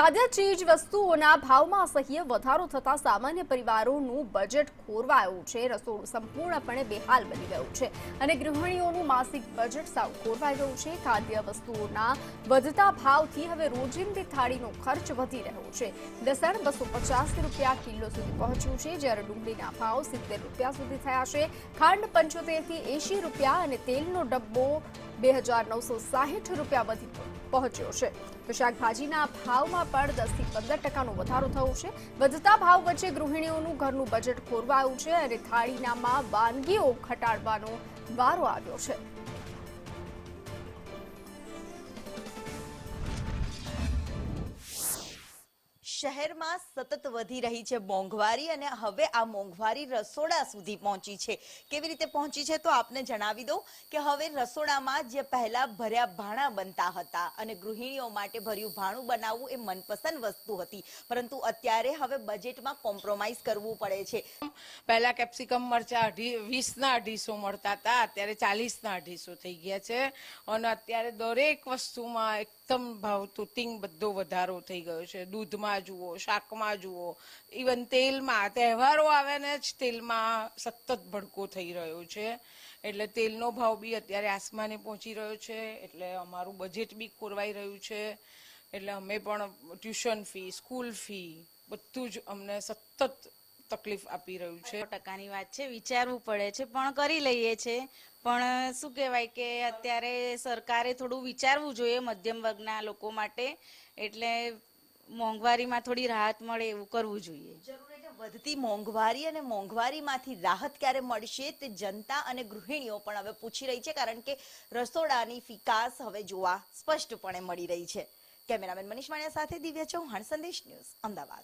ખાદ્ય ચીજ વસ્તુઓના ભાવમાં અસહ્ય વધારો થતા સામાન્ય પરિવારોનું બજેટ ખોરવાયું છે। રસોડું સંપૂર્ણપણે બેહાલ બની ગયું છે અને ગૃહિણીઓનું માસિક બજેટ સાવ ખોરવાઈ ગયું છે। ખાદ્ય વસ્તુઓના વધતા ભાવથી હવે રોજિંદી થાળીનો ખર્ચ વધી રહ્યો છે। લસણ 250 રૂપિયા કિલો સુધી પહોંચ્યું છે, જ્યારે ડુંગળીના ભાવ 70 રૂપિયા સુધી થયા છે। ખાંડ 75 થી 80 રૂપિયા અને તેલનો ડબ્બો 2960 રૂપિયા વધી પહોંચ્યો છે। તો શાકભાજીના ભાવમાં પણ 10 થી 15% વધારો થયો છે। વધતા ભાવ વચ્ચે ગૃહિણીઓનું ઘરનું બજેટ ખોરવાયું છે અને થાળીનામાં વાનગીઓ ઘટાડવાનો વારો આવ્યો છે। શહેરમાં સતત વધી રહી છે મોંઘવારી અને હવે આ મોંઘવારી રસોડા સુધી પહોંચી છે। કેવી રીતે પહોંચી છે તો આપને જણાવી દઉં કે હવે રસોડામાં જે પહેલા ભર્યા ભાણા બનતા હતા અને ગૃહિણીઓ માટે ભર્યું ભાણું બનાવવું એ મનપસંદ વસ્તુ હતી, પરંતુ અત્યારે હવે બજેટમાં કોમ્પ્રોમાઇઝ કરવું પડે છે। પહેલા કેપ્સિકમ મરચા 20ના 250 મળતા હતા, અત્યારે 40ના 250 થઈ ગયા છે અને અત્યારે દરેક વસ્તુમાં એકદમ ભાવ તૂતિંગ બધો વધારો થઈ ગયો છે। દૂધમાં જુઓ, શાકમાં જુઓ, ઇવન તેલમાં, તહેવારો આવે ને જ તેલમાં સતત ભડકો થઈ રહ્યો છે। એટલે તેલનો ભાવ બી અત્યારે આસમાને પહોંચી રહ્યો છે, એટલે અમારું બજેટ બી ખોરવાઈ રહ્યું છે। એટલે અમે પણ ટ્યુશન ફી, સ્કૂલ ફી બધું જ અમને સતત તકલીફ આપી રહ્યું છે। 100%ની વાત છે, વિચારવું પડે છે પણ કરી લઈએ છે। પણ શું કહેવાય કે અત્યારે સરકારે થોડું વિચારવું જોઈએ મધ્યમ વર્ગના લોકો માટે, એટલે મોંઘવારીમાં થોડી રાહત મળે એવું કરવું જોઈએ। વધતી મોંઘવારી અને મોંઘવારીમાંથી રાહત ક્યારે મળશે તે જનતા અને ગૃહિણીઓ પણ હવે પૂછી રહી છે, કારણ કે રસોડાની ફિકાસ હવે જોવા સ્પષ્ટપણે મળી રહી છે। કેમેરામેન મનીષ માણિયા સાથે દિવ્યા ચૌહાણ, સંદેશ ન્યૂઝ, અમદાવાદ।